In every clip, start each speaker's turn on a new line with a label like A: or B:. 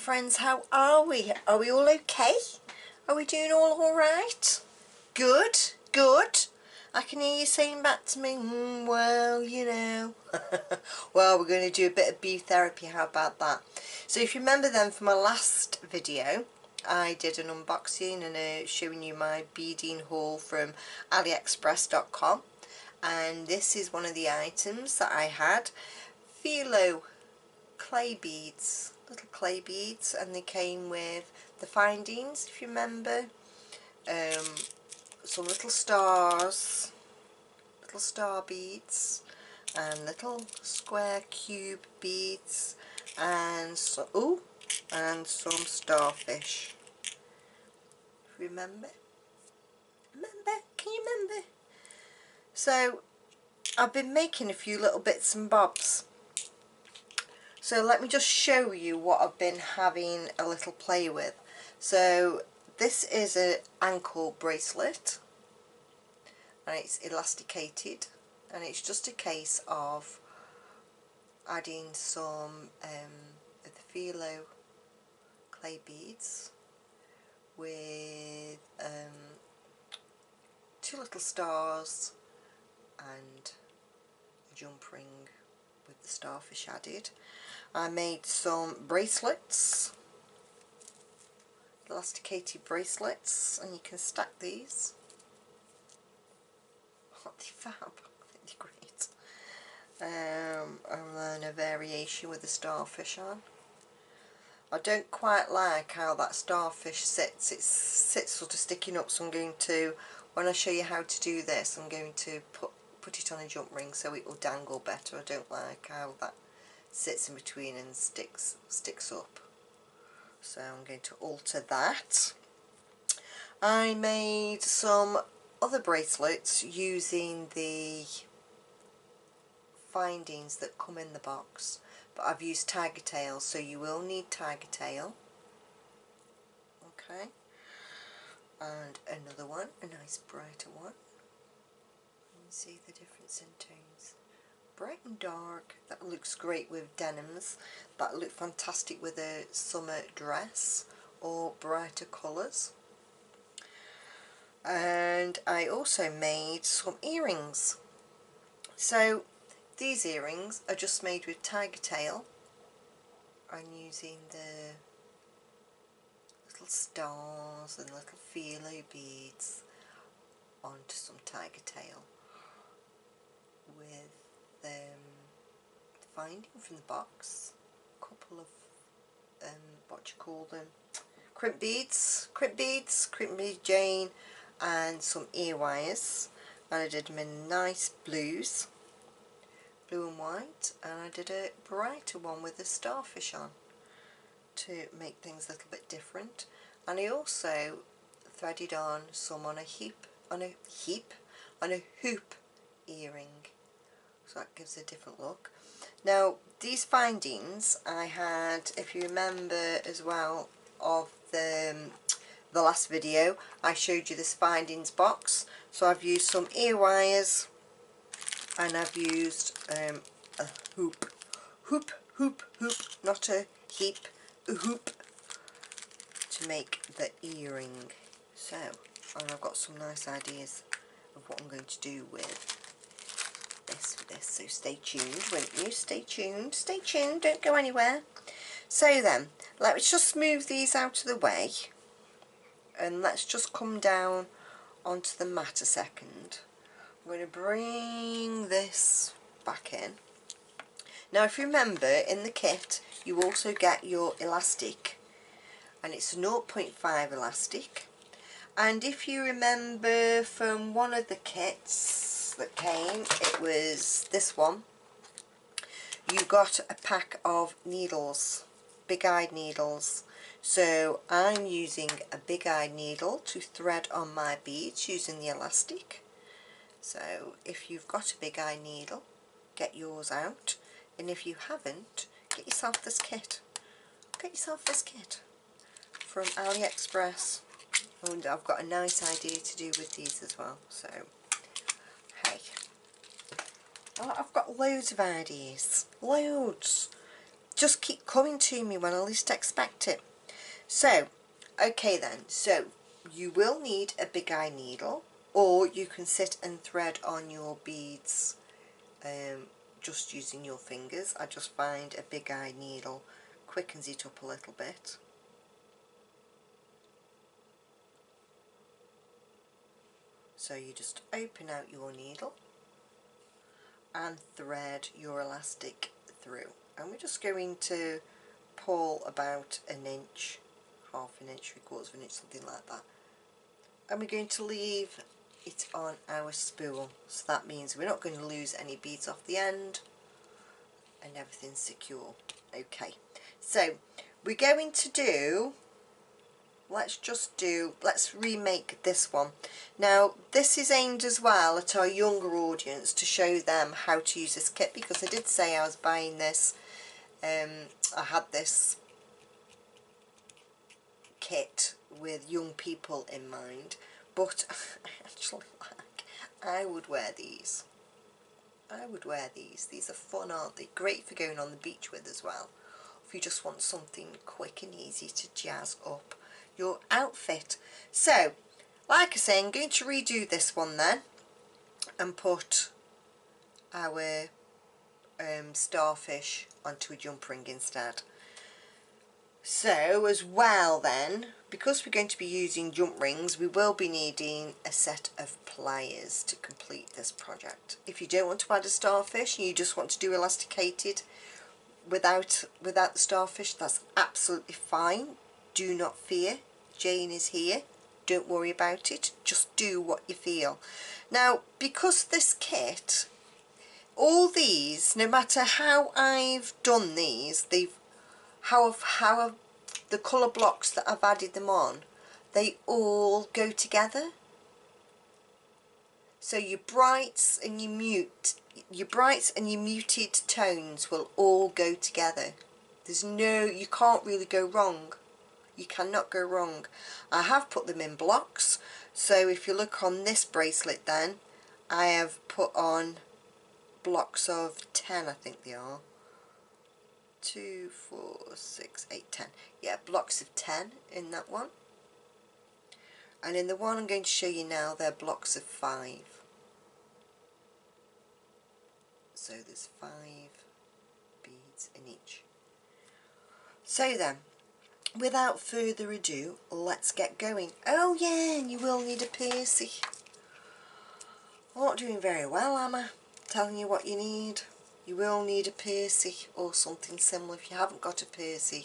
A: friends, how are we? Are we all okay? Are we doing all right? Good, good. I can hear you saying back to me, well, you know. Well, we're going to do a bit of bead therapy, how about that? So if you remember then from my last video, I did an unboxing and showing you my beading haul from aliexpress.com, and this is one of the items that I had. Fimo Clay beads, little clay beads, and they came with the findings, if you remember, some little stars, little star beads, and little square cube beads, and so, and some starfish. Remember? Can you remember? So I've been making a few little bits and bobs. So let me just show you what I've been having a little play with. So this is an ankle bracelet, and it's elasticated, and it's just a case of adding some of the Fimo Clay beads with two little stars and a jump ring with the starfish added. I made some bracelets, elasticated bracelets, and you can stack these. Aren't they fab? I think they're great. And then a variation with the starfish on. I don't quite like how that starfish sits. It sits sort of sticking up, so I'm going to, when I show you how to do this, I'm going to put it on a jump ring so it will dangle better. I don't like how that sits in between and sticks up, so I'm going to alter that. I made some other bracelets using the findings that come in the box, but I've used tiger tail, so you will need tiger tail. Okay, and another one, a nice brighter one. You can see the difference in tones. Bright and dark. That looks great with denims. That look fantastic with a summer dress or brighter colours. And I also made some earrings. So these earrings are just made with tiger tail. I'm using the little stars and little Fimo beads onto some tiger tail with the finding from the box, a couple of what do you call them, crimp beads, crimp bead Jane, and some ear wires, and I did them in nice blues, blue and white, and I did a brighter one with the starfish on to make things a little bit different. And I also threaded on some on a hoop earring, so that gives a different look. Now these findings I had, if you remember as well, of the last video I showed you this findings box. So I've used some ear wires, and I've used a hoop, not a heap, a hoop, to make the earring. So, and I've got some nice ideas of what I'm going to do with this, so stay tuned, won't you? Stay tuned, don't go anywhere. So then, let's just move these out of the way, and let's just come down onto the mat a second. I'm going to bring this back in. Now if you remember, in the kit you also get your elastic, and it's a 0.5 elastic. And if you remember from one of the kits that came, it was this one, you got a pack of needles, big-eyed needles. So I'm using a big-eyed needle to thread on my beads using the elastic. So if you've got a big-eyed needle, get yours out, and if you haven't, get yourself this kit. From AliExpress. And I've got a nice idea to do with these as well, so hey, I've got loads of ideas, loads. just keep coming to me when I least expect it. So, okay then, so you will need a big eye needle, or you can sit and thread on your beads just using your fingers. I just find a big eye needle quickens it up a little bit. So you just open out your needle and thread your elastic through, and we're just going to pull about an inch, half an inch, 3/4 of an inch, something like that, and we're going to leave it on our spool, so that means we're not going to lose any beads off the end and everything's secure. Okay, so we're going to do, let's remake this one. Now this is aimed as well at our younger audience, to show them how to use this kit, because I did say I was buying this, I had this kit with young people in mind, but I actually I would wear these. These are fun, aren't they? Great for going on the beach with as well, if you just want something quick and easy to jazz up your outfit. So like I say, I'm going to redo this one then and put our starfish onto a jump ring instead. So as well then, because we're going to be using jump rings, we will be needing a set of pliers to complete this project. If you don't want to add a starfish and you just want to do elasticated without the starfish, that's absolutely fine. Do not fear, Jane is here, don't worry about it, just do what you feel. Now because this kit, all these, no matter how I've done these, how the colour blocks that I've added them on, they all go together. So your brights and your muted tones will all go together. You can't really go wrong. You cannot go wrong. I have put them in blocks, so if you look on this bracelet then, I have put on blocks of 10, I think they are. 2, 4, 6, 8, 10. Yeah, blocks of 10 in that one. And in the one I'm going to show you now, they're blocks of 5. So there's 5 beads in each. So then, without further ado, let's get going. Oh yeah, and you will need a piercing. I'm not doing very well, am I? Telling you what you need. You will need a piercing or something similar. If you haven't got a piercing,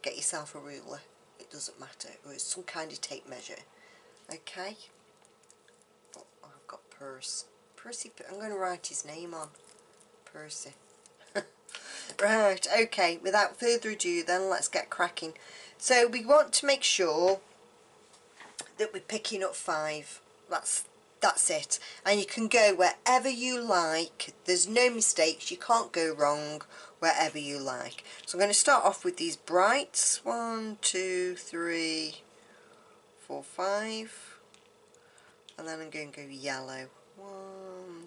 A: get yourself a ruler. It doesn't matter. Or some kind of tape measure. Okay. Oh, I've got Percy. I'm going to write his name on. Percy. Right, okay, without further ado then, let's get cracking. So we want to make sure that we're picking up 5. That's it. And you can go wherever you like. There's no mistakes. You can't go wrong wherever you like. So I'm going to start off with these brights. 1, 2, 3, 4, 5. And then I'm going to go yellow. 1,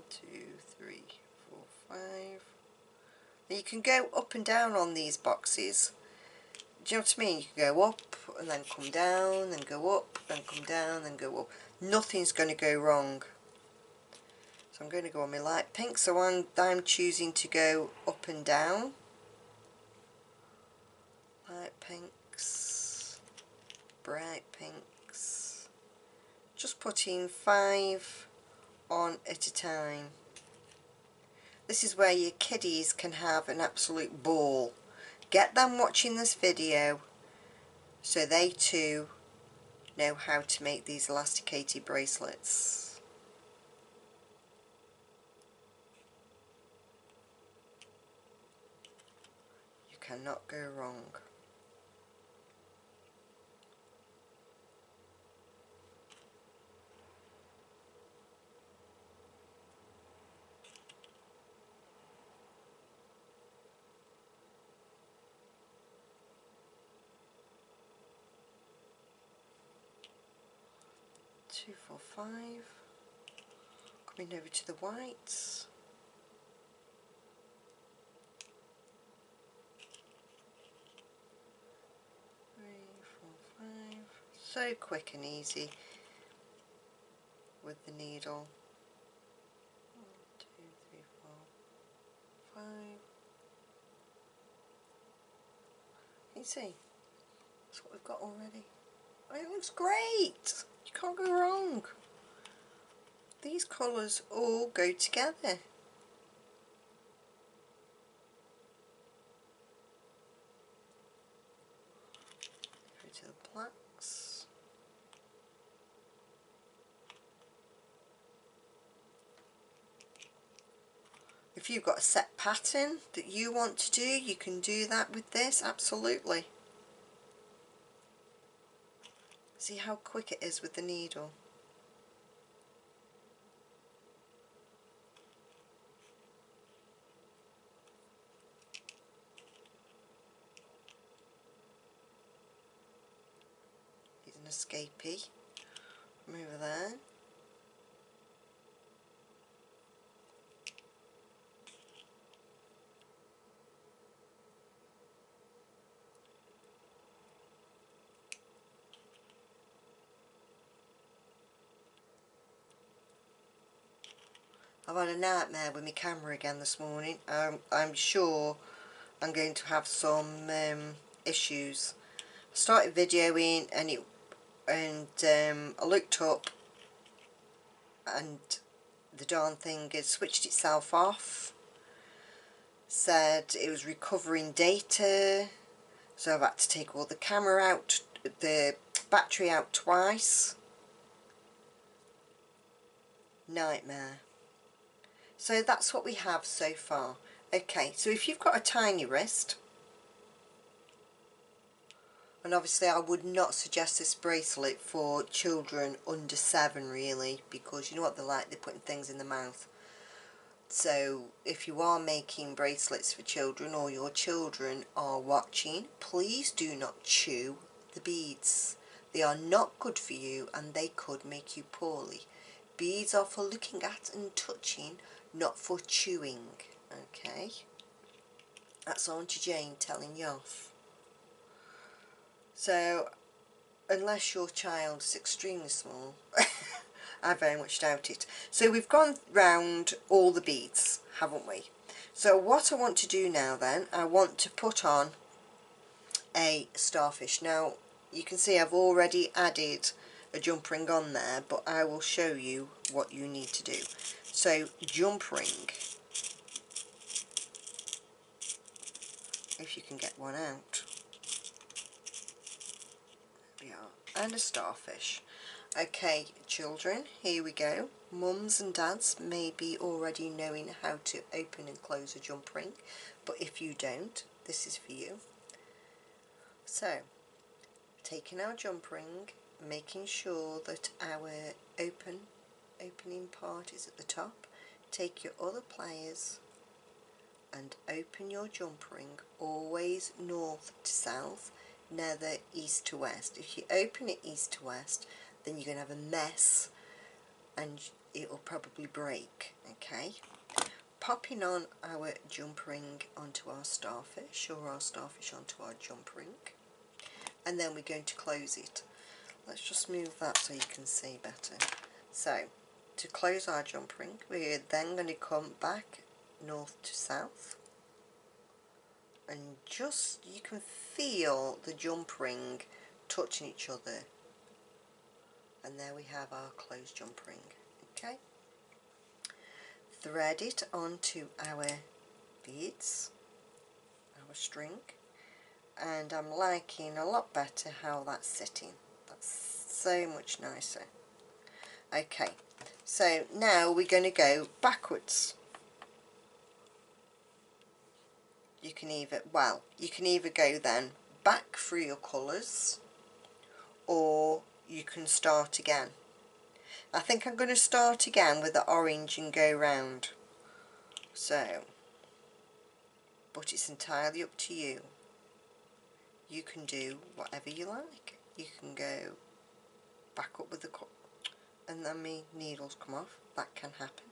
A: 2, 3, 4, 5. Now you can go up and down on these boxes. Do you know what I mean? You can go up and then come down, then go up, then come down, then go up. Nothing's going to go wrong. So I'm going to go on my light pink. So I'm choosing to go up and down. Light pinks, bright pinks. Just putting 5 on at a time. This is where your kiddies can have an absolute ball. Get them watching this video so they too know how to make these elasticated bracelets. You cannot go wrong. Two, 4, 5. Coming over to the whites. So quick and easy with the needle. 1, 2, 3, 4, 5. Can you see? That's what we've got already. Oh, it looks great! You can't go wrong. These colours all go together. Go to the blacks. If you've got a set pattern that you want to do, you can do that with this, absolutely. See how quick it is with the needle. He's an escapee. Come over there. I've had a nightmare with my camera again this morning. I'm sure I'm going to have some issues. I started videoing and I looked up and the darn thing had switched itself off. Said it was recovering data, so I've had to take all the camera out, the battery out twice. Nightmare. So that's what we have so far. Okay, so if you've got a tiny wrist, and obviously I would not suggest this bracelet for children under 7 really, because you know what they're like, they're putting things in the mouth. So if you are making bracelets for children or your children are watching, please do not chew the beads. They are not good for you and they could make you poorly. Beads are for looking at and touching, not for chewing. Okay, that's Auntie Jane telling you off. So unless your child is extremely small, I very much doubt it. So we've gone round all the beads, haven't we? So what I want to do now then, I want to put on a starfish. Now you can see I've already added a jump ring on there, but I will show you what you need to do. So jump ring, if you can get one out. There we are, and a starfish. Okay children, here we go. Mums and dads may be already knowing how to open and close a jump ring, but if you don't, this is for you. So, taking our jump ring, making sure that our opening part is at the top. Take your other pliers and open your jump ring, always north to south, never east to west. If you open it east to west, then you're going to have a mess and it will probably break. Okay, popping on our jump ring onto our starfish, or our starfish onto our jump ring, and then we're going to close it. Let's just move that so you can see better. So to close our jump ring, we're then going to come back north to south, and just you can feel the jump ring touching each other, and there we have our closed jump ring. Okay, thread it onto our beads, our string, and I'm liking a lot better how that's sitting. That's so much nicer. Okay, so now we're going to go backwards. You can either, well, you can either go then back through your colours, or you can start again. I think I'm going to start again with the orange and go round. So, but it's entirely up to you. You can do whatever you like. You can go back up with the and then my needles come off. That can happen.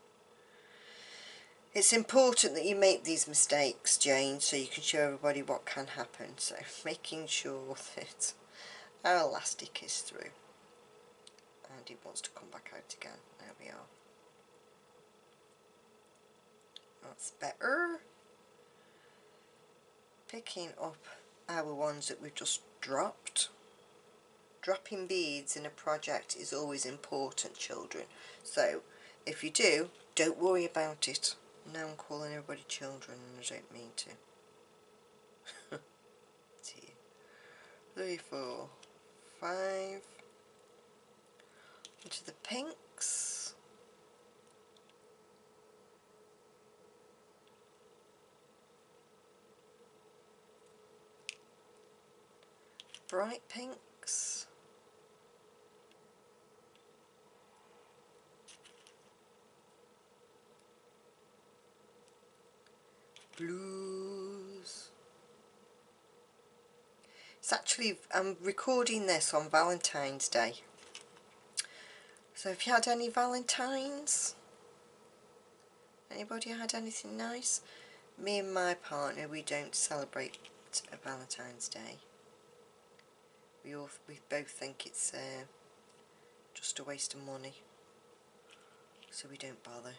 A: It's important that you make these mistakes, Jane, so you can show everybody what can happen. So making sure that Our elastic is through and it wants to come back out again. There we are. That's better. Picking up our ones that we've just dropped. Dropping beads in a project is always important, children. So if you do, don't worry about it. Now I'm calling everybody children and I don't mean to. 2, 3, 4, 5. Into the pinks. Bright pinks. Blues. It's actually, I'm recording this on Valentine's Day. So have you had any Valentines? Anybody had anything nice? Me and my partner, we don't celebrate a Valentine's Day. We both think it's just a waste of money. So we don't bother.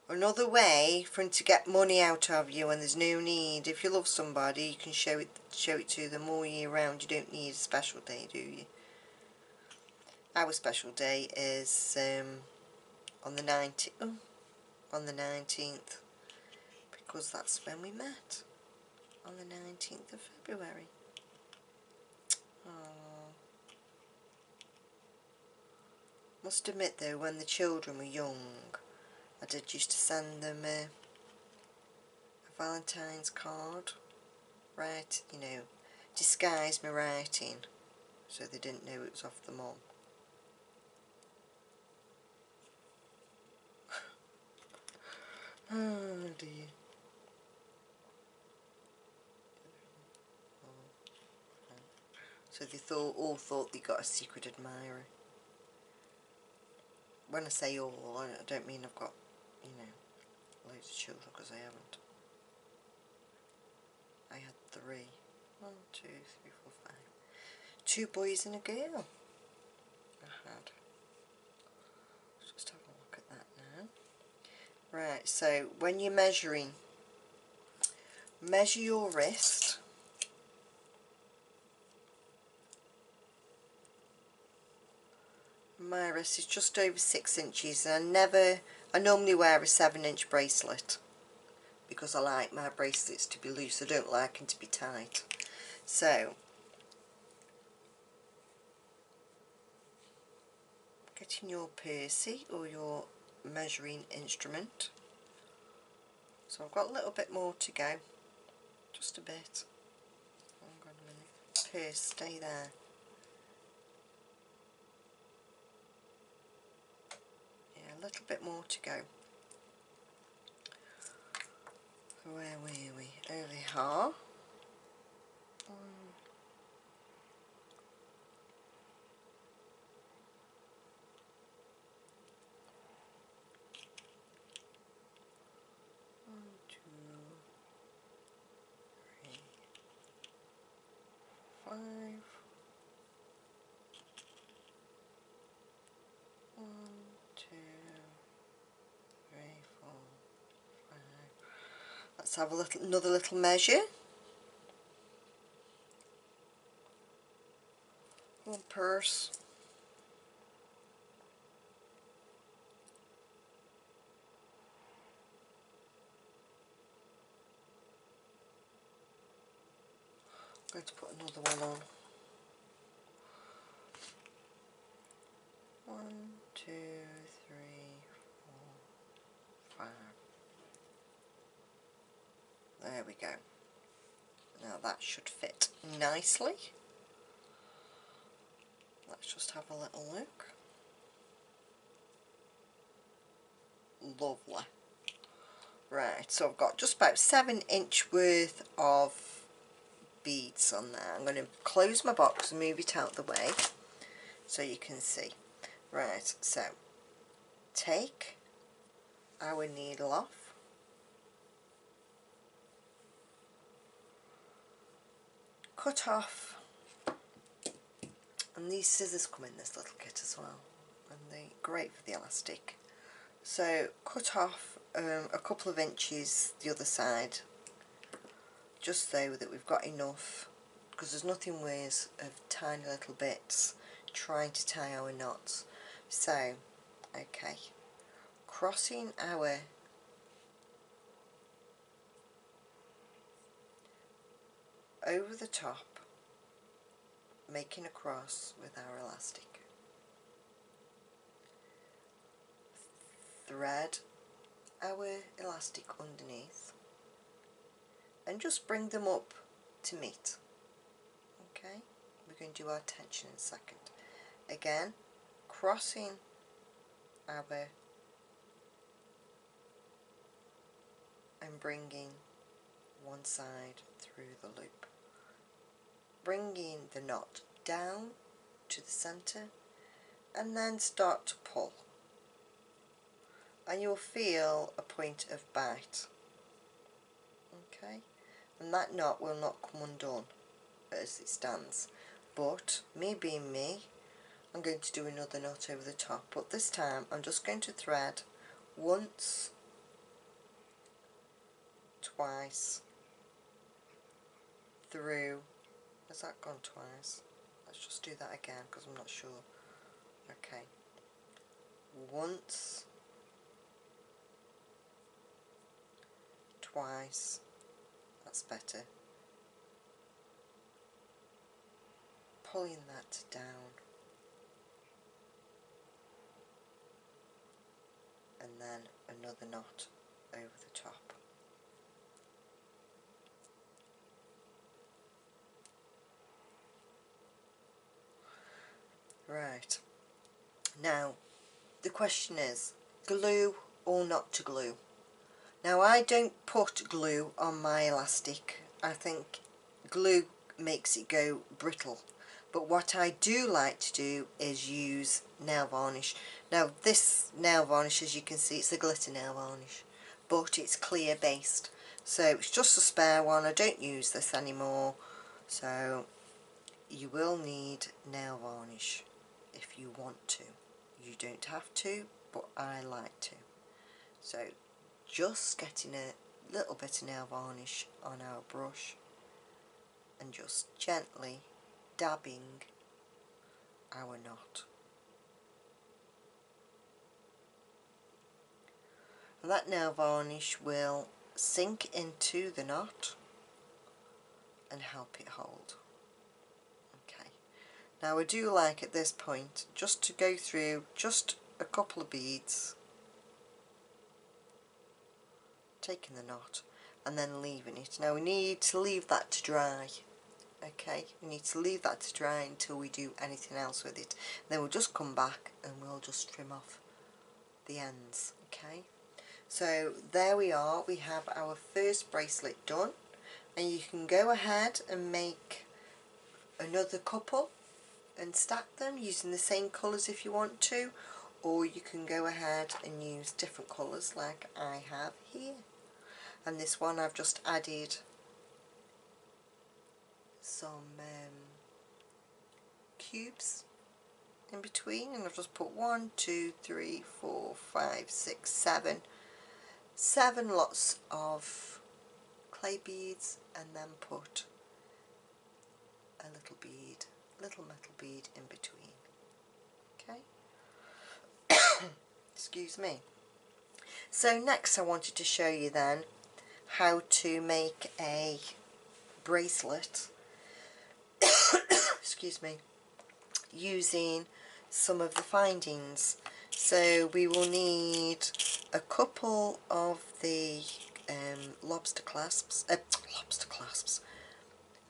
A: Another way for him to get money out of you when there's no need. If you love somebody, you can show it to them all year round. You don't need a special day, do you? Our special day is on the 19th, because that's when we met, on the 19th of February. Aww. Must admit though, when the children were young, I did used to send them a Valentine's card, right, you know, disguise my writing so they didn't know it was off the mum. Oh dear. So they all thought they got a secret admirer. When I say all, I don't mean I've got, you know, loads of children, because I haven't. I had 3. 1, 2, 3, 4, 5. 2 boys and a girl. I had. Let's just have a look at that now. Right, so when you're measuring, measure your wrist. My wrist is just over 6 inches, and I normally wear a 7-inch bracelet because I like my bracelets to be loose. I don't like them to be tight. So getting your Percy or your measuring instrument. So I've got a little bit more to go, just a bit. Hang on a minute. Purse, stay there. Yeah, a little bit more to go. Where were we? Over here. 1, 2, 3, 5. 1, 2, 3, 4, 5. Let's have another little measure. 1 purse. I'm going to put another one on. 1, 2, 3, 4, 5. There we go. Now that should fit nicely. Let's just have a little look. Lovely. Right, so I've got just about 7-inch worth of beads on there. I'm going to close my box and move it out the way so you can see. Right, so take our needle off. Cut off And these scissors come in this little kit as well, and they're great for the elastic. So cut off a couple of inches the other side, just so that we've got enough, because there's nothing worse of tiny little bits trying to tie our knots. So, okay, crossing our over the top, making a cross with our elastic, thread our elastic underneath and just bring them up to meet. Okay, we're going to do our tension in a second. Again, crossing our and bringing one side through the loop, bringing the knot down to the center, and then start to pull, and you'll feel a point of bite. Okay, and that knot will not come undone as it stands, but me being me, I'm going to do another knot over the top, but this time I'm just going to thread once, twice through. Has that gone twice? Let's just do that again because I'm not sure. Okay, once, twice, that's better, pulling that down, and then another knot over the top. Right, now the question is, glue or not to glue? Now I don't put glue on my elastic. I think glue makes it go brittle, but what I do like to do is use nail varnish. Now this nail varnish, as you can see, it's a glitter nail varnish, but it's clear based, so it's just a spare one. I don't use this anymore, so you will need nail varnish if you want to. You don't have to, but I like to. So just getting a little bit of nail varnish on our brush and just gently dabbing our knot. And that nail varnish will sink into the knot and help it hold. Okay, now I do like at this point just to go through just a couple of beads, taking the knot and then leaving it. Now we need to leave that to dry. Okay, we need to leave that to dry until we do anything else with it. Then we'll just come back and we'll just trim off the ends. Okay, so there we are, we have our first bracelet done, and you can go ahead and make another couple and stack them using the same colours if you want to, or you can go ahead and use different colours like I have here. And this one I've just added some cubes in between, and I've just put 1, 2, 3, 4, 5, 6, 7 lots of clay beads, and then put a little bead, little metal bead in between. Okay. Excuse me. So next I wanted to show you then how to make a bracelet excuse me, using some of the findings. So we will need a couple of the lobster clasps,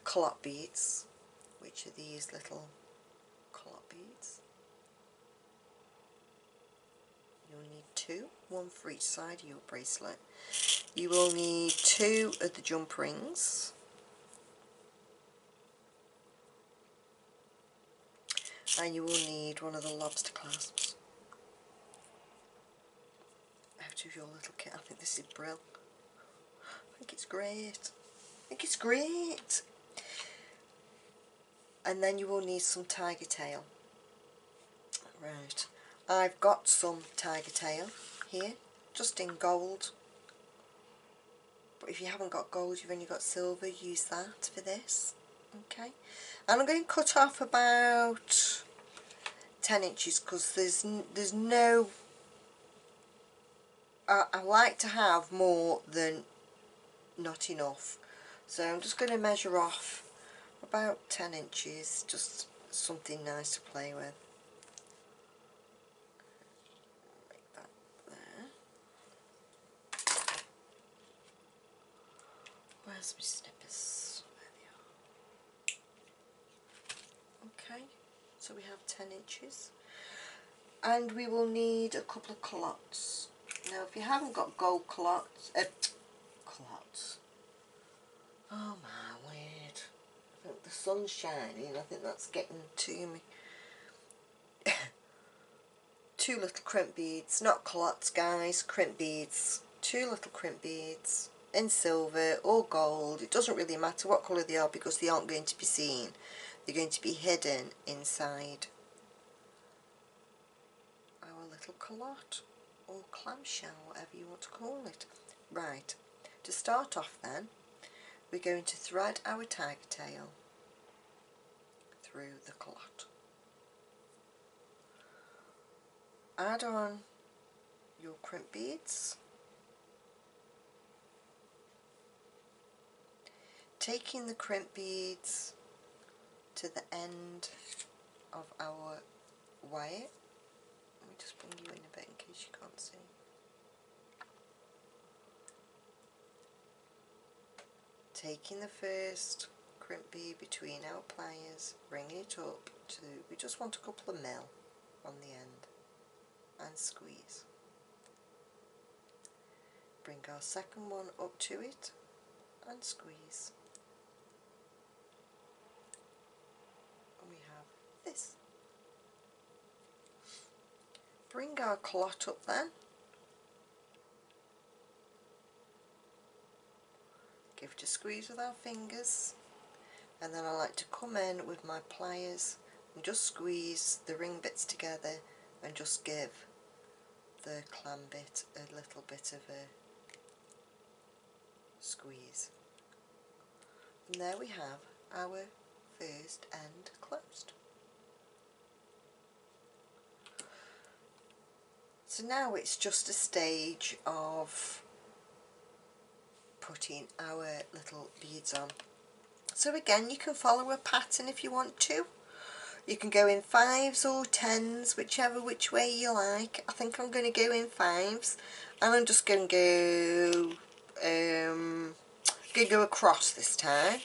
A: clot beads, which are these little clot beads. You'll need 2, 1 for each side of your bracelet. You will need 2 of the jump rings, and you will need one of the lobster clasps out of your little kit. I think this is brilliant. I think it's great. I think it's great. And then you will need some tiger tail. Right, I've got some tiger tail here, just in gold. But if you haven't got gold, you've only got silver, use that for this. Okay, and I'm going to cut off about 10 inches because there's no, I like to have more than not enough. So I'm just going to measure off about 10 inches, just something nice to play with. Like that there. Where's my snippers? There they are. Okay, so we have 10 inches. And we will need a couple of culottes. Now if you haven't got gold culottes, oh my word, I think the sun's shining, I think that's getting to me. Two little crimp beads, not culottes guys, crimp beads. Two little crimp beads in silver or gold, it doesn't really matter what colour they are because they aren't going to be seen. They're going to be hidden inside our little culotte or clamshell, whatever you want to call it. Right, to start off then, we're going to thread our tiger tail through the culotte. Add on your crimp beads, taking the crimp beads to the end of our wire. Let me just bring you in a bit in case you can't see. Taking the first crimp bead between our pliers, bringing it up to, we just want a couple of mil on the end, and squeeze. Bring our second one up to it and squeeze. And we have this. Bring our culotte up then. Give it a squeeze with our fingers, and then I like to come in with my pliers and just squeeze the ring bits together and just give the clam bit a little bit of a squeeze. And there we have our first end closed. So now it's just a stage of putting our little beads on. So again, you can follow a pattern if you want to. You can go in 5s or 10s, which way you like. I think I'm going to go in 5s, and I'm just going to go across this time,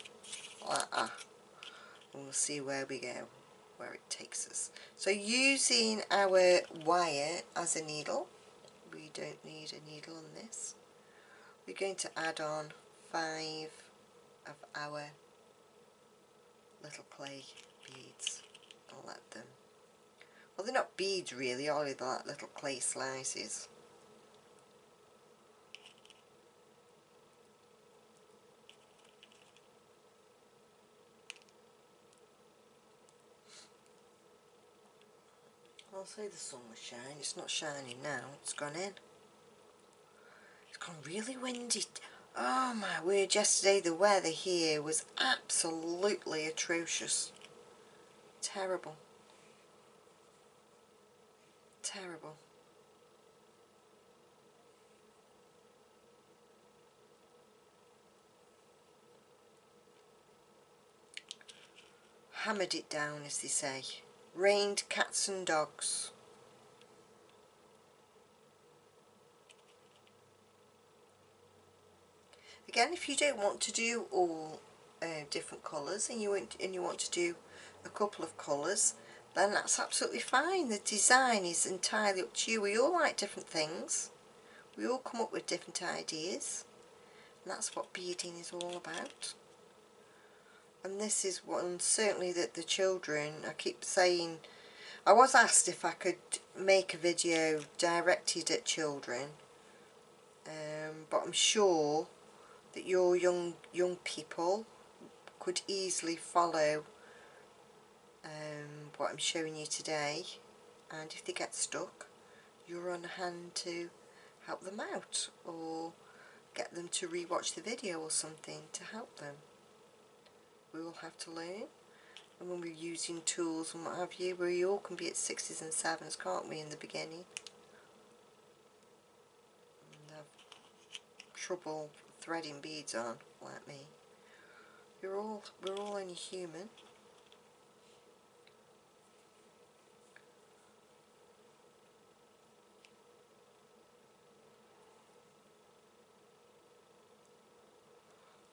A: like that. And we'll see where we go, where it takes us. So using our wire as a needle, we don't need a needle on this. We're going to add on 5 of our little clay beads and let them, well, they're not beads really, are they? They're like little clay slices. I'll say the sun was shining, it's not shining now, it's gone in. It's gone really windy. Oh my word, yesterday the weather here was absolutely atrocious. Terrible. Terrible. Hammered it down, as they say. Rained cats and dogs. Again, if you don't want to do all different colours and you want to do a couple of colours, then that's absolutely fine. The design is entirely up to you. We all like different things. We all come up with different ideas, and that's what beading is all about. And this is one certainly that the children, I keep saying, I was asked if I could make a video directed at children, but I'm sure that your young people could easily follow what I'm showing you today, and if they get stuck, you're on hand to help them out or get them to re-watch the video or something to help them. We all have to learn, and when we're using tools and what have you, we all can be at 6s and 7s, can't we, in the beginning, and have trouble threading beads on like me. We're all only human.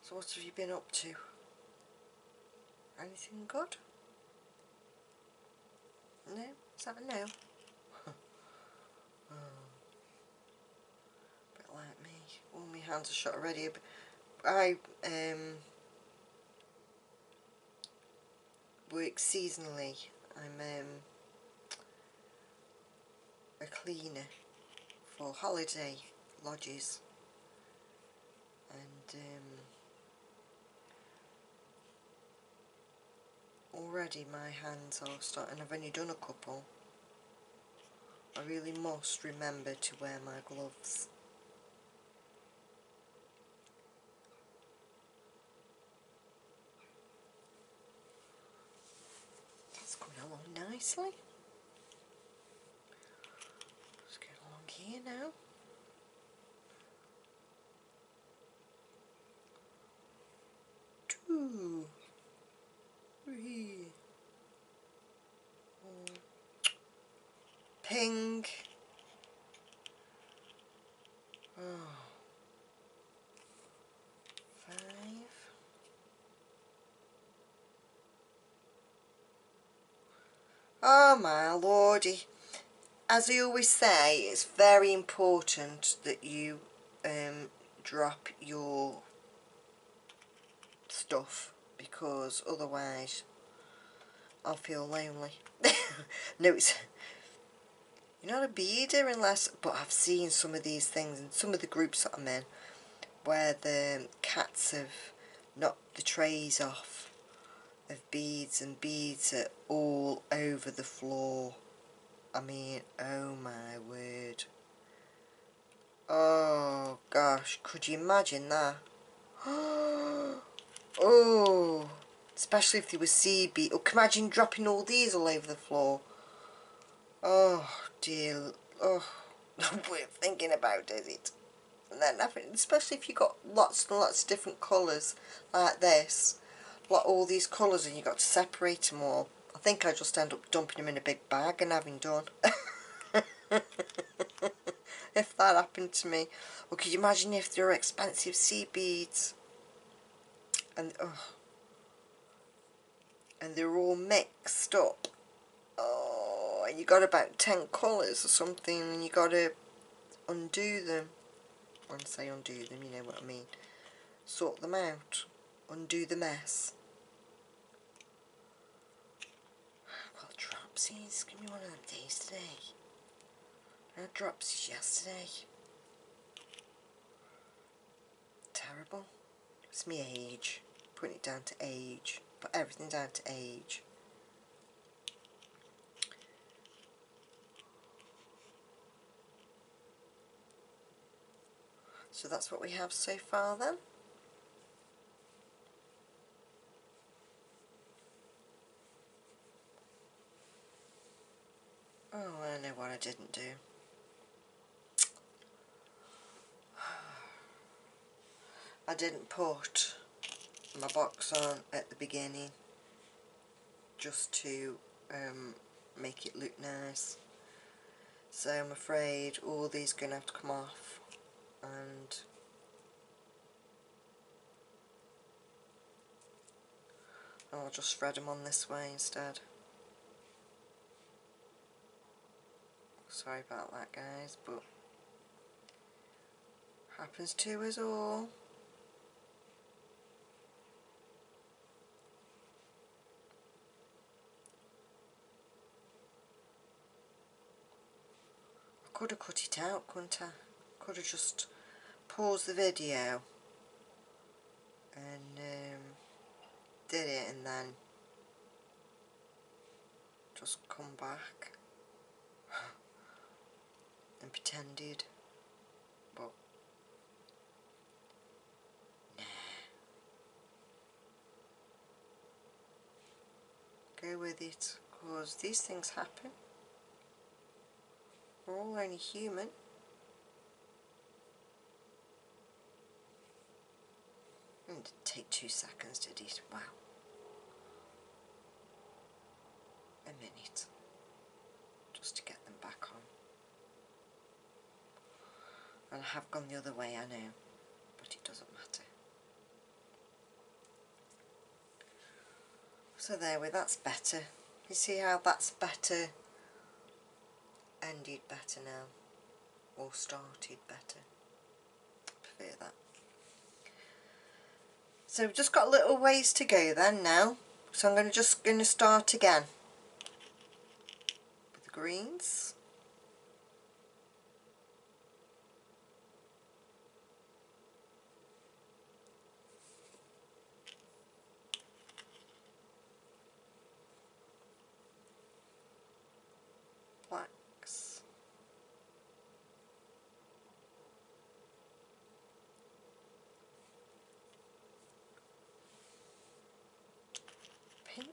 A: So what have you been up to? Anything good? No? Is that a no? Oh, a bit like me. All my hands are shut already. I work seasonally. I'm a cleaner for holiday lodges, and already my hands are starting. I've only done a couple. I really must remember to wear my gloves. That's coming along nicely. Let's get along here now. 2, 3, 4, pink. Oh, 5. Oh my lordy. As I always say, it's very important that you drop your stuff, because otherwise I'll feel lonely. No, you're not a beader unless, but I've seen some of these things in some of the groups that I'm in where the cats have knocked the trays off of beads, and beads are all over the floor. I mean, oh my word. Oh gosh, could you imagine that? Oh, especially if they were sea bead. Oh, can you imagine dropping all these all over the floor? Oh dear. Oh, not worth thinking about, is it? And then especially if you got lots and lots of different colours like this, like all these colours, and you got to separate them all. I think I just end up dumping them in a big bag and having done. If that happened to me. Or could you imagine if they're expensive sea beads and they're all mixed up. Oh, and you got about 10 colours or something, and you got to undo them. When I say undo them, you know what I mean. Sort them out. Undo the mess. Well, dropsies. Give me one of them days today. I had dropsies yesterday. Terrible. It's me age. Putting it down to age. Put everything down to age. So that's what we have so far then. Oh, I know what I didn't do. I didn't put my box on at the beginning just to make it look nice. So I'm afraid all these are going to have to come off, and I'll just thread them on this way instead. Sorry about that, guys, but happens to us all. I could have cut it out, couldn't I? Could have just paused the video and did it, and then just come back and pretended, but nah. Go with it, because these things happen. We're all only human. And it'd take 2 seconds to do. Wow. A minute. Just to get them back on. And I have gone the other way, I know. But it doesn't matter. So there we, that's better. You see how that's better? Ended better now. Or started better. I prefer that. So we've just got a little ways to go then now. So I'm just going to start again with the greens. Blacks. Pink.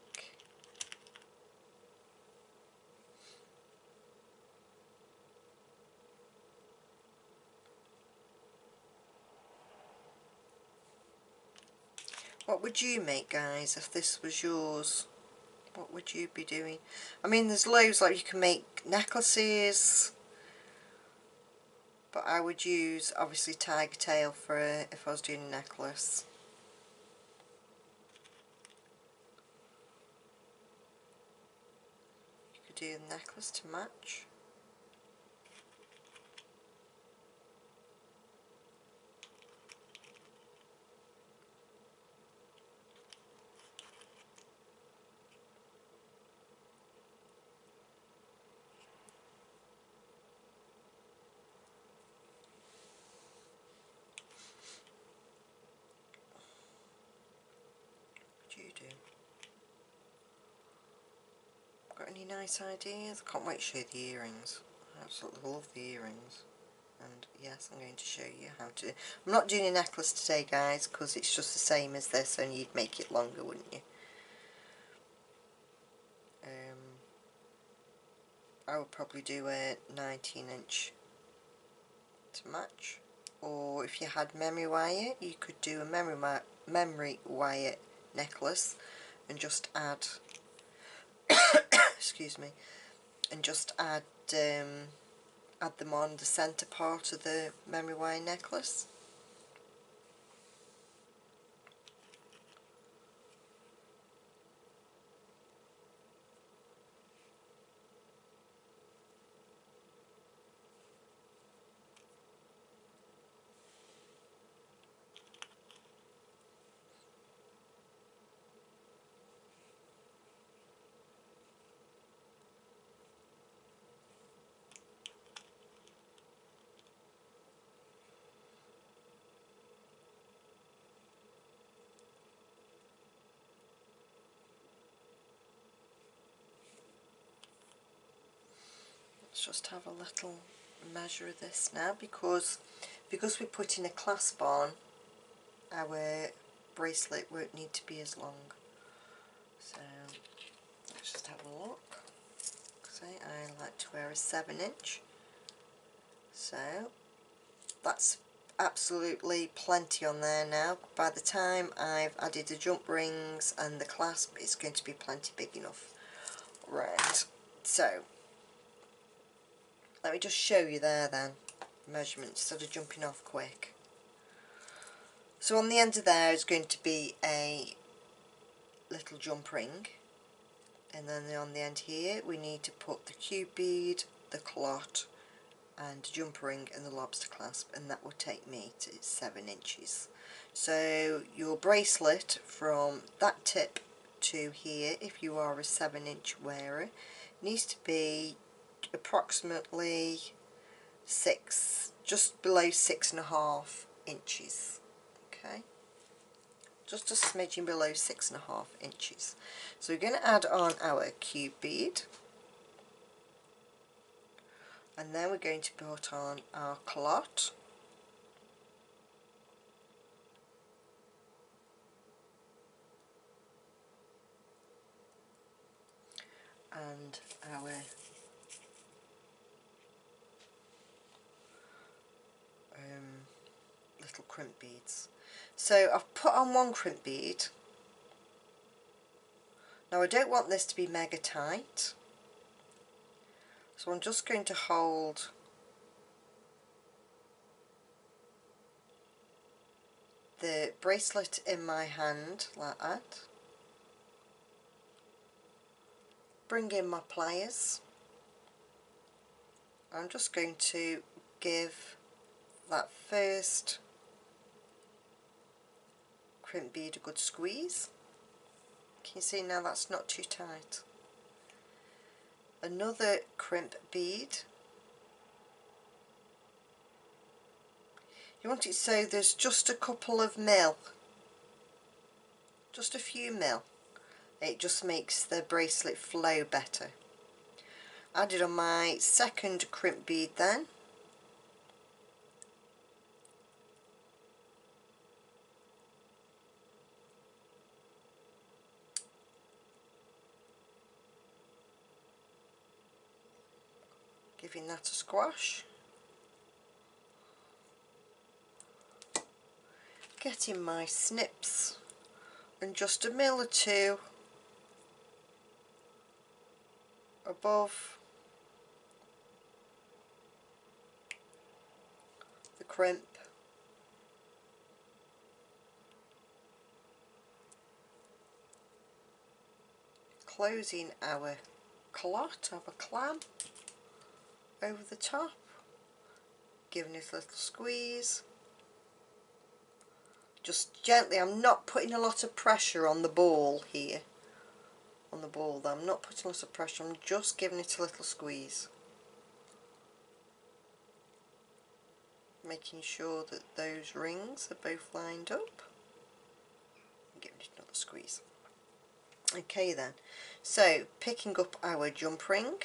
A: What would you make, guys, if this was yours? What would you be doing? I mean, there's loads, like you can make necklaces, but I would use obviously tiger tail for if I was doing a necklace. You could do the necklace to match. What do you do? Got any nice ideas? I can't wait to show you the earrings. I absolutely love the earrings. And yes, I'm going to show you how to. I'm not doing a necklace today, guys, because it's just the same as this, only you'd make it longer, wouldn't you? I would probably do a 19-inch to match. Or if you had memory wire, you could do a memory wire necklace and just add excuse me, and just add them on the centre part of the memory wire necklace. Let's just have a little measure of this now, because we're putting a clasp on, our bracelet won't need to be as long. So let's just have a look. See, I like to wear a 7-inch, so that's absolutely plenty on there now. By the time I've added the jump rings and the clasp, it's going to be plenty big enough. Right, so let me just show you there then, measurements, instead of jumping off quick. So on the end of there is going to be a little jump ring, and then on the end here we need to put the cube bead, the clot and jump ring and the lobster clasp, and that will take me to 7 inches. So your bracelet from that tip to here, if you are a 7-inch wearer, needs to be approximately just below 6.5 inches. Okay, just a smidgen below 6.5 inches. So we're going to add on our cube bead. And then we're going to put on our clot. And our little crimp beads. So I've put on one crimp bead. Now I don't want this to be mega tight, so I'm just going to hold the bracelet in my hand like that, bring in my pliers. I'm just going to give that first crimp bead a good squeeze. Can you see now that's not too tight? Another crimp bead. You want it so there's just a couple of mil, just a few mil. It just makes the bracelet flow better. Added on my second crimp bead then. Giving that a squash. Getting my snips and just a mil or two above the crimp. Closing our clot, our clam over the top, giving it a little squeeze. Just gently, I'm not putting a lot of pressure on the ball here. On the ball though, I'm not putting a lot of pressure, I'm just giving it a little squeeze. Making sure that those rings are both lined up. Giving it another squeeze. Okay then, so picking up our jump ring.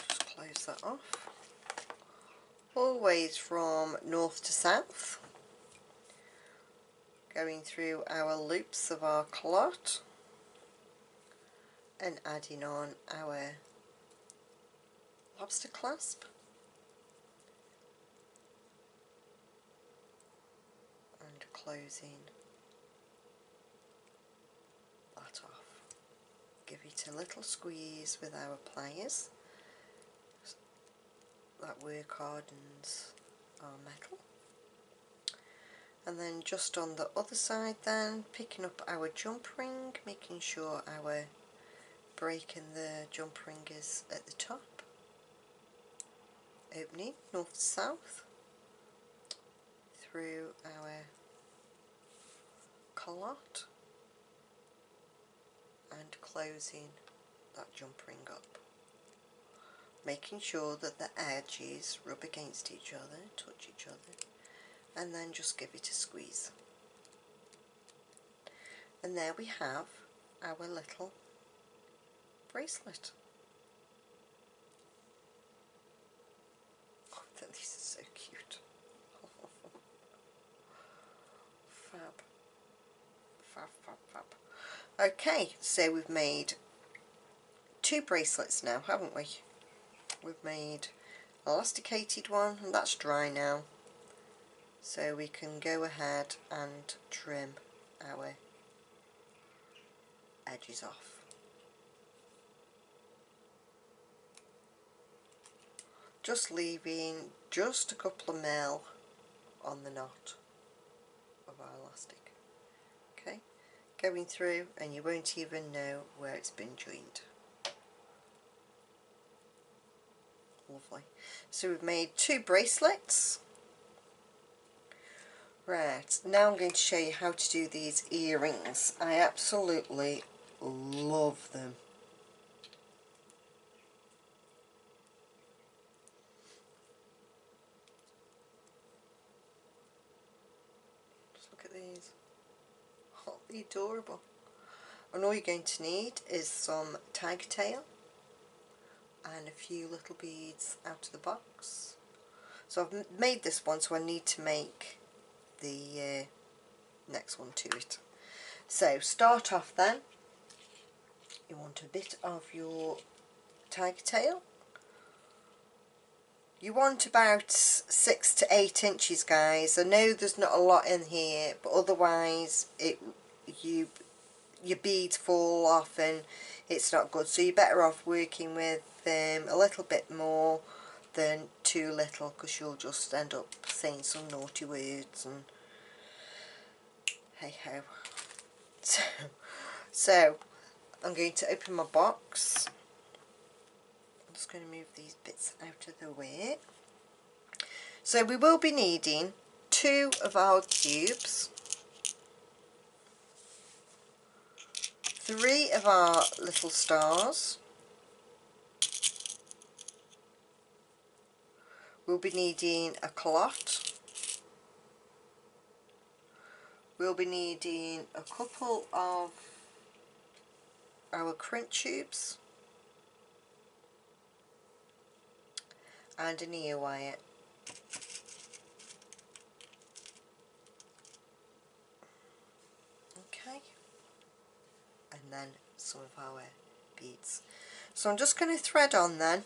A: Just close that off. Always from north to south. Going through our loops of our clot and adding on our lobster clasp and closing that off. Give it a little squeeze with our pliers. That work hardens our metal. And then just on the other side then, picking up our jump ring, making sure our break in the jump ring is at the top. Opening north to south through our clot and closing that jump ring up. Making sure that the edges rub against each other, touch each other, and then just give it a squeeze. And there we have our little bracelet. Oh, these are so cute. Fab. Fab, fab, fab. Okay, so we've made 2 bracelets now, haven't we? We've made an elasticated one, and that's dry now. So we can go ahead and trim our edges off. Just leaving just a couple of mil on the knot of our elastic. Okay, going through and you won't even know where it's been joined. Lovely. So we've made 2 bracelets. Right, now I'm going to show you how to do these earrings. I absolutely love them. Just look at these. Oh, they're adorable. And all you're going to need is some tiger tail, and a few little beads out of the box. So I've made this one, so I need to make the next one to it. So start off then, you want a bit of your tiger tail. You want about 6 to 8 inches, guys. I know there's not a lot in here, but otherwise your beads fall off and it's not good. So you're better off working with a little bit more than too little, because you'll just end up saying some naughty words and hey ho. So I'm going to open my box. I'm just going to move these bits out of the way. So we will be needing 2 of our cubes, 3 of our little stars. We'll be needing a clot. We'll be needing a couple of our crimp tubes and an ear wire. Okay, and then some of our beads. So I'm just going to thread on then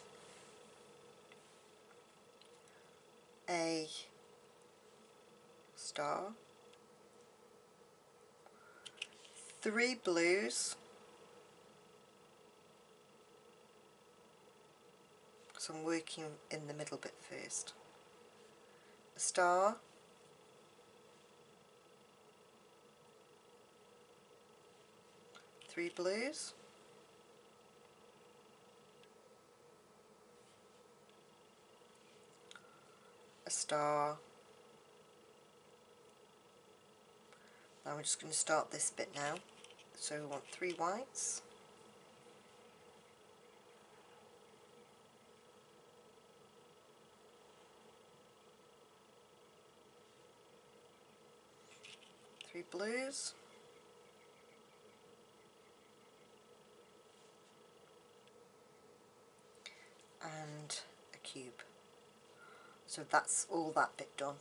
A: a star, 3 blues, so I'm working in the middle bit first, a star, 3 blues, a star. Now we're just going to start this bit now. So we want 3 whites, three blues, and a cube. So that's all that bit done.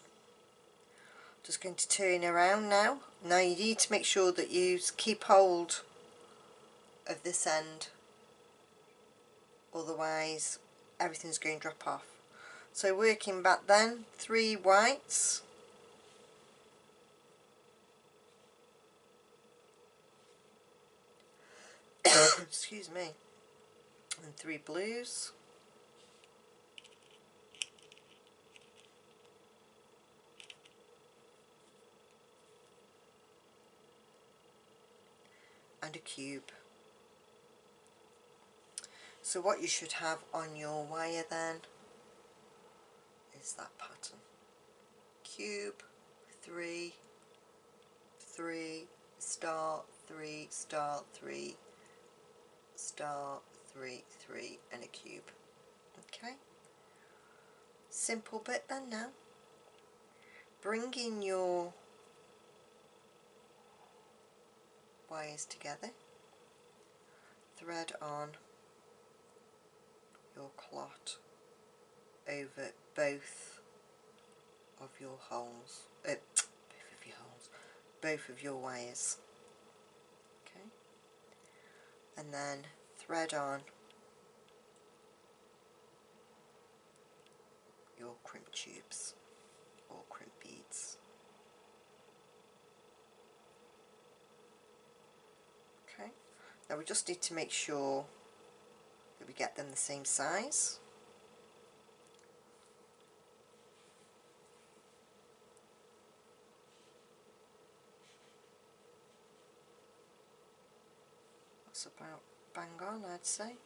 A: Just going to turn around now. Now you need to make sure that you keep hold of this end, otherwise everything's going to drop off. So working back then, 3 whites, excuse me, and 3 blues, and a cube. So what you should have on your wire then is that pattern. Cube, 3, 3, star, 3, star, 3, star, 3, 3, and a cube. Okay, simple bit then now. Bring in your wires together, thread on your clot over both of your holes, both of your wires. Okay, and then thread on your crimp tubes or crimp beads. Okay, now we just need to make sure that we get them the same size. That's about bang on, I'd say.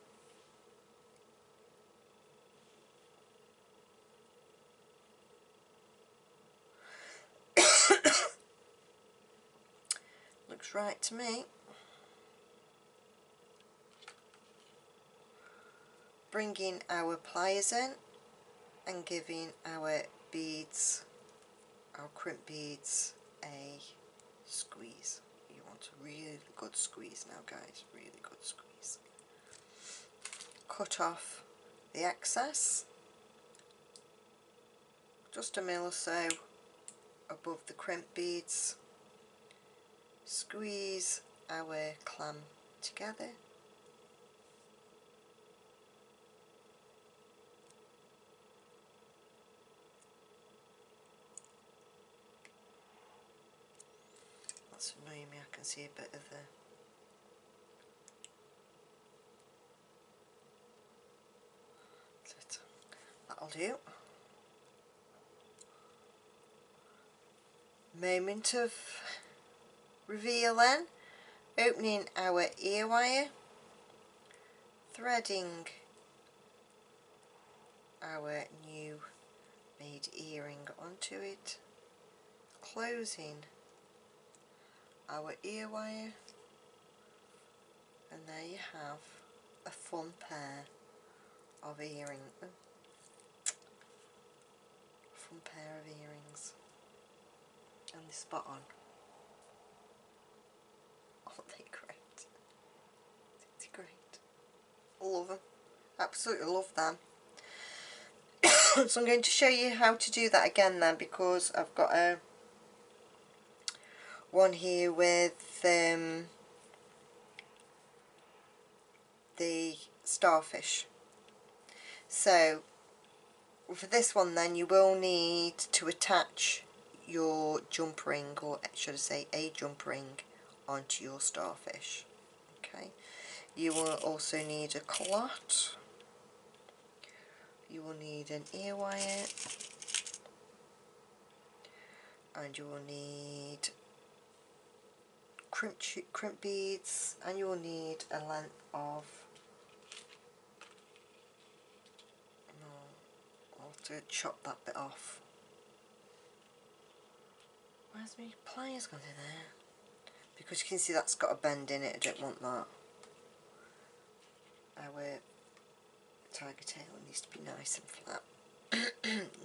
A: Looks right to me. Bringing our pliers in and giving our beads, our crimp beads, a squeeze. You want a really good squeeze now, guys, really good squeeze. Cut off the excess, just a mil or so above the crimp beads, squeeze our clam together, that's annoying me, I can see a bit of the that'll do. Moment of reveal then, opening our ear wire, threading our new made earring onto it, closing our ear wire, and there you have a fun pair of earrings. Fun pair of earrings, and they're spot on. Aren't they great? They're great. Love them. Absolutely love them. So I'm going to show you how to do that again then, because I've got a one here with the starfish. So for this one then, you will need to attach your jump ring, or should I say a jump ring, onto your starfish. Okay, you will also need a clot, you will need an ear wire, and you will need crimp beads, and you will need a length of, I'll have to chop that bit off. Where's my pliers gone in there? Because you can see that's got a bend in it, I don't want that. Our tiger tail needs to be nice and flat.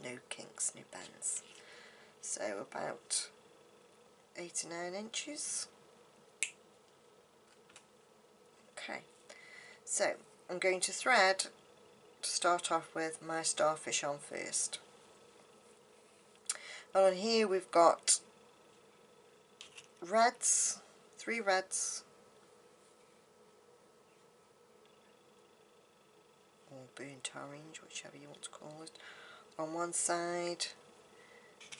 A: No kinks, no bends. So about 8 to 9 inches. Okay, so I'm going to thread, to start off with, my starfish on first. And on here we've got reds, 3 reds, or burnt orange, whichever you want to call it, on one side,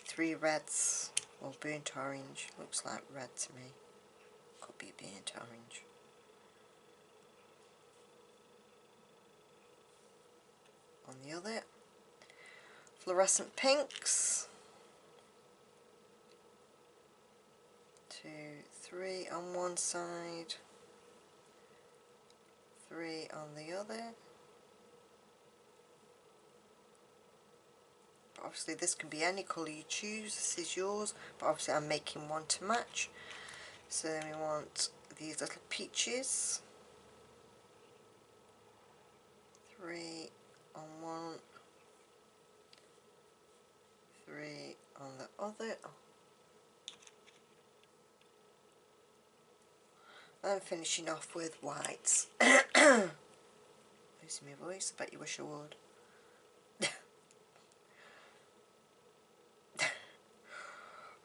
A: 3 reds, or burnt orange, looks like red to me, could be burnt orange. On the other, fluorescent pinks, 2, 3 on one side, 3 on the other. Obviously this can be any colour you choose, this is yours, but obviously I'm making one to match. So then we want these little peaches, 3 on one, 3 on the other. And finishing off with whites. Losing my voice, I bet you wish I would.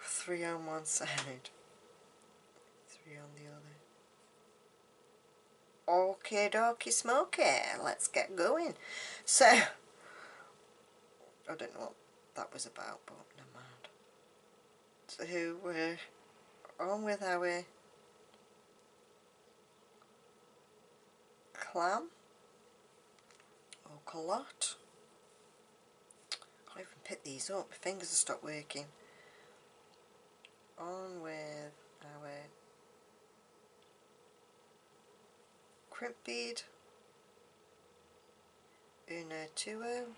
A: 3 on one side, 3 on the other. Okie dokie smoky, let's get going. So, I don't know what that was about, but never mind. So we're on with our clam, or clot. I can't even pick these up, my fingers have stopped working. On with our crimp bead, uno, tuo,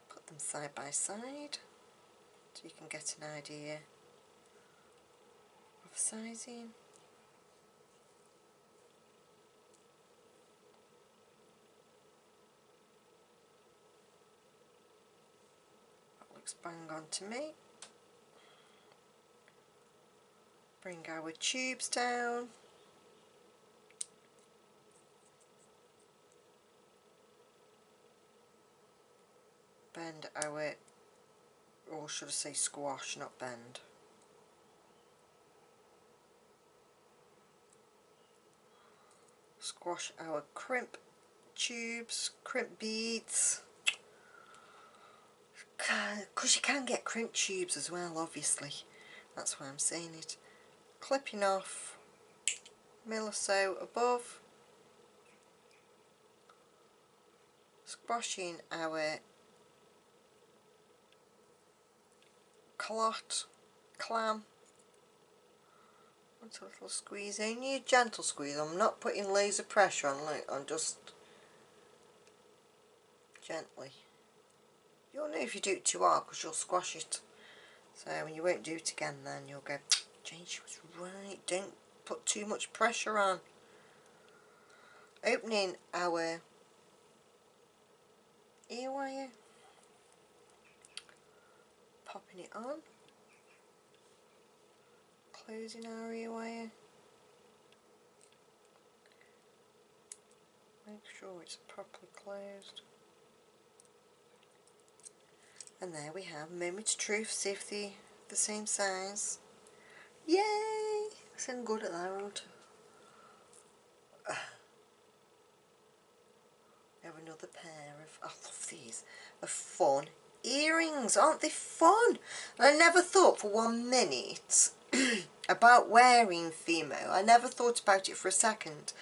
A: put them side by side so you can get an idea of sizing. That looks bang on to me. Bring our tubes down. Bend our, or should I say squash, not bend. Squash our crimp tubes, crimp beads. Because you can get crimp tubes as well, obviously. That's why I'm saying it. Clipping off mil or so above. Squashing our clam. Onto a little squeeze. Only a gentle squeeze. I'm not putting laser pressure on, like, I'm just gently. You'll know if you do it too hard because you'll squash it. So when you won't do it again, then you'll go, Jane, she was right, don't put too much pressure on. Opening our ear wire, popping it on, closing our ear wire, make sure it's properly closed. And there we have moment of truth. See if they're the same size. Yay! I'm good at that, aren't I? We have another pair of, I love these, of fun earrings. Aren't they fun? And I never thought for 1 minute about wearing Fimo. I never thought about it for a second.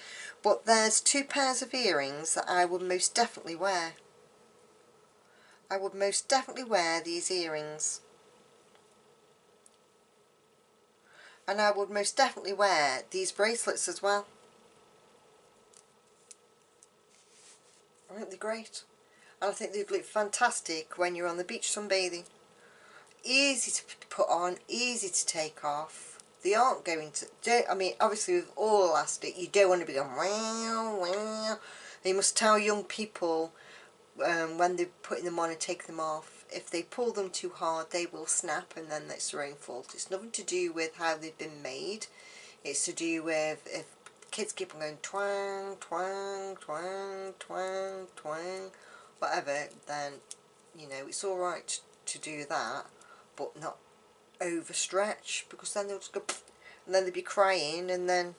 A: But there's 2 pairs of earrings that I would most definitely wear. I would most definitely wear these earrings. And I would most definitely wear these bracelets as well. I think they're great. And I think they'd look fantastic when you're on the beach sunbathing. Easy to put on, easy to take off. They aren't going to, I mean, obviously with all elastic, you don't want to be going wow, wow. You must tell young people when they're putting them on and taking them off, if they pull them too hard, they will snap, and then that's their own fault. It's nothing to do with how they've been made. It's to do with if kids keep on going twang, twang, twang, twang, twang, whatever, then, you know, it's alright to do that, but not overstretch, because then they'll just go and then they'll be crying, and then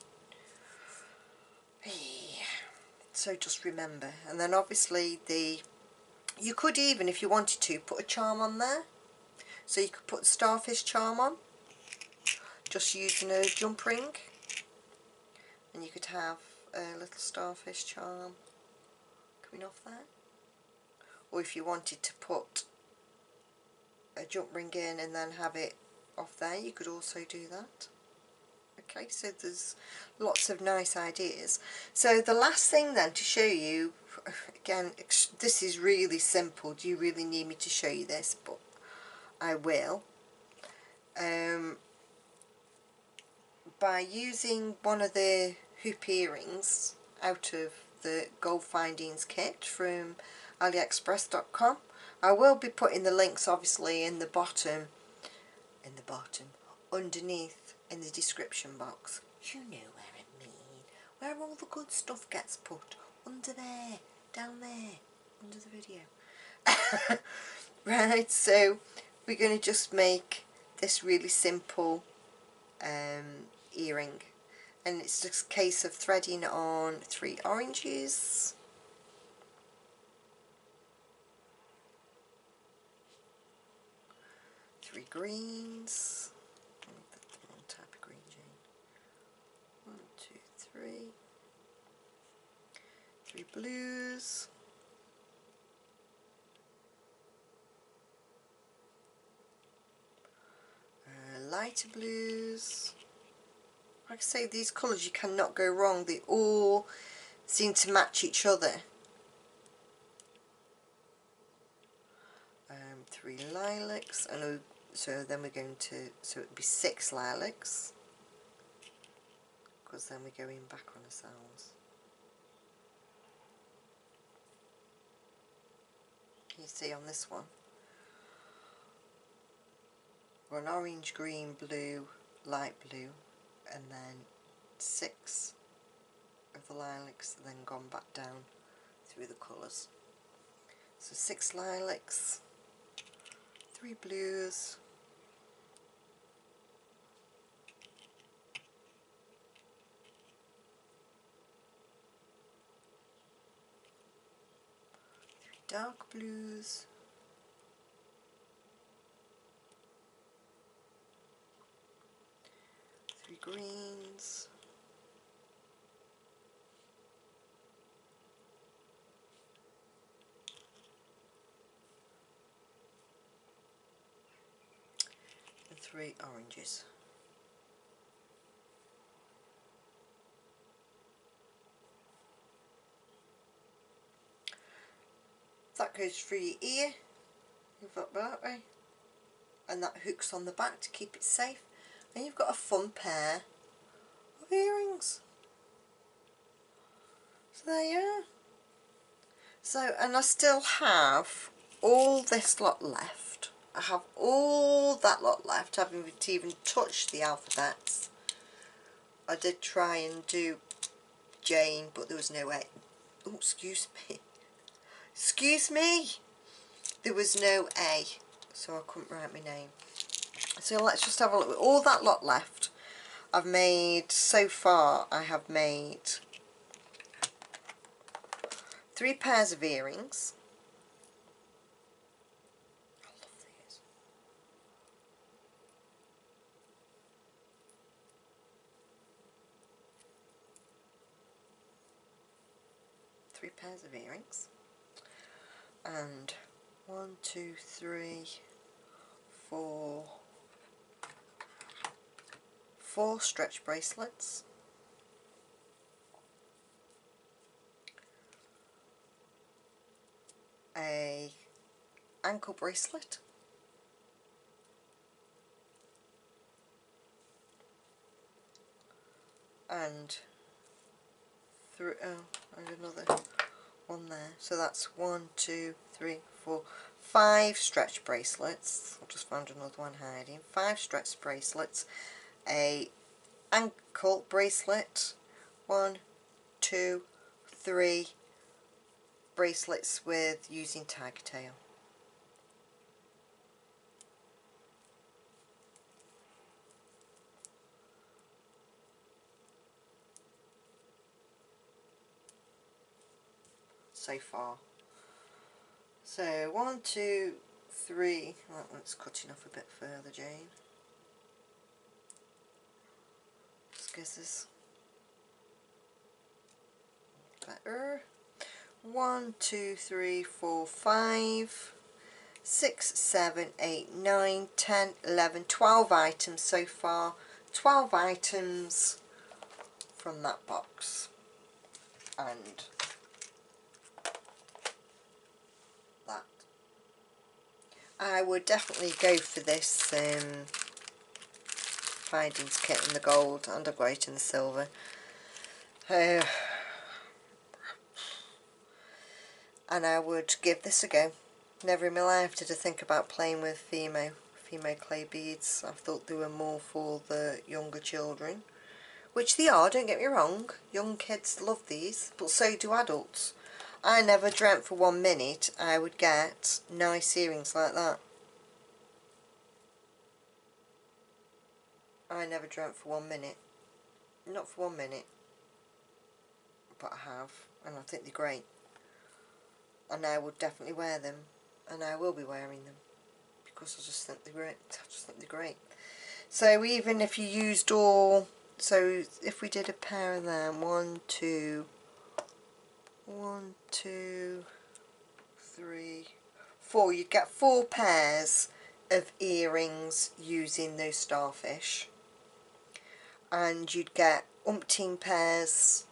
A: so just remember. And then obviously you could even, if you wanted to, put a charm on there. So you could put the starfish charm on, just using a jump ring, and you could have a little starfish charm coming off there. Or if you wanted to put a jump ring in and then have it off there, you could also do that. Okay, so there's lots of nice ideas. So the last thing then to show you, again, this is really simple. Do you really need me to show you this? But I will. By using one of the hoop earrings out of the Gold Findings kit from AliExpress.com. I will be putting the links obviously in the bottom, underneath in the description box. You know where I mean, where all the good stuff gets put, under there, down there, under the video. Right, so we're going to just make this really simple earring, and it's just a case of threading on 3 oranges, 3 greens, the wrong type of green, Jane. 1, 2, 3 blues, lighter blues. Like I say, these colours you cannot go wrong, they all seem to match each other. 3 lilacs, and so then we're going to, so it would be 6 lilacs, because then we're going back on ourselves. You see on this one, we're an orange, green, blue, light blue, and then 6 of the lilacs, and then gone back down through the colours. So 6 lilacs, 3 blues, 3 dark blues, 3 greens, 3 oranges. That goes through your ear, you've got that way, and that hooks on the back to keep it safe, and you've got a fun pair of earrings. So there you are. So, and I still have all this lot left. I have all that lot left. I haven't even touched the alphabets. I did try and do Jane, but there was no A. Oh, excuse me. Excuse me. There was no A, so I couldn't write my name. So let's just have a look. All that lot left. I've made, so far, I have made 3 pairs of earrings. I love these. 3 pairs of earrings. And 1, 2, 3, 4, 4 stretch bracelets, a ankle bracelet, and another one there. So that's 1, 2, 3, 4, 5 stretch bracelets. I just found another one hiding. 5 stretch bracelets, a ankle bracelet, 1, 2, 3 bracelets with using tiger tail. So far. So 1, 2, 3. That one's cutting off a bit further, Jane. Skizzes. Better. 1, 2, 3, 4, 5, 6, 7, 8, 9, 10, 11, 12 items so far. 12 items from that box. And that. I would definitely go for this findings kit in the gold, and I've got it in the silver. And I would give this a go. Never in my life did I think about playing with Fimo Clay beads. I thought they were more for the younger children, which they are, don't get me wrong. Young kids love these, but so do adults. I never dreamt for 1 minute I would get nice earrings like that. I never dreamt for 1 minute. Not for 1 minute. But I have, and I think they're great. And I would definitely wear them, and I will be wearing them, because I just think they're great. I just think they're great. So even if you used all, so if we did a pair of them, 1, 2, 3, 4, you'd get 4 pairs of earrings using those starfish, and you'd get umpteen pairs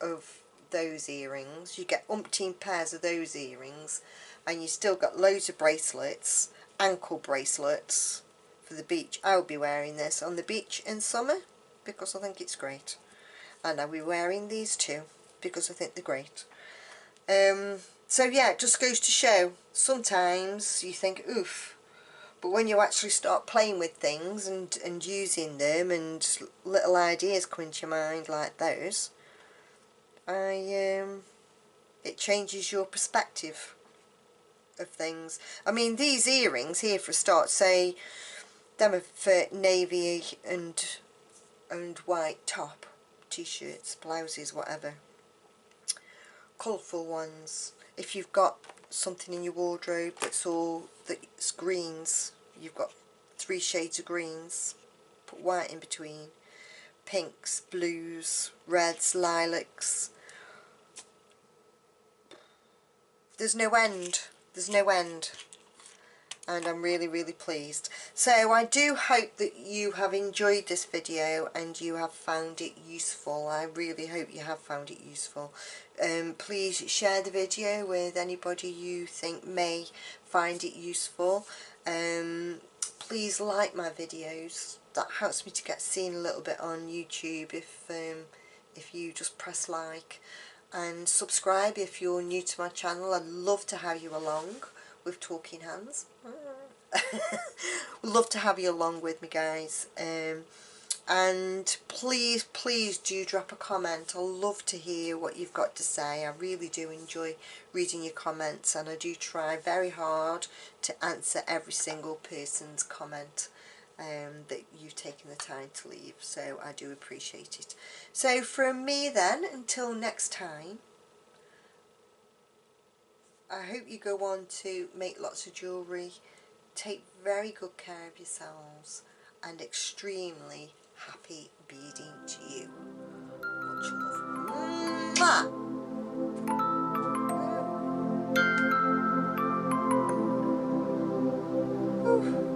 A: of those earrings. You get umpteen pairs of those earrings, and you still got loads of bracelets, ankle bracelets for the beach. I will be wearing this on the beach in summer because I think it's great, and I'll be wearing these too because I think they're great. So yeah, it just goes to show, sometimes you think, oof, But when you actually start playing with things and using them, and little ideas come into your mind like those, it changes your perspective of things. I mean, these earrings here for a start, say them are for navy and white top, t-shirts, blouses, whatever. Colourful ones. If you've got something in your wardrobe that's greens, you've got 3 shades of greens, put white in between, pinks, blues, reds, lilacs. There's no end. There's no end. And I'm really, really pleased. So I do hope that you have enjoyed this video and you have found it useful. I really hope you have found it useful. Please share the video with anybody you think may find it useful. Please like my videos. That helps me to get seen a little bit on YouTube if you just press like. And subscribe if you're new to my channel. I'd love to have you along with Talking Hands. Love to have you along with me, guys. And please do drop a comment. I love to hear what you've got to say. I really do enjoy reading your comments, and I do try very hard to answer every single person's comment that you've taken the time to leave, so I do appreciate it. So from me then, until next time, I hope you go on to make lots of jewellery, take very good care of yourselves, and extremely happy beading to you. Much love. Mwah!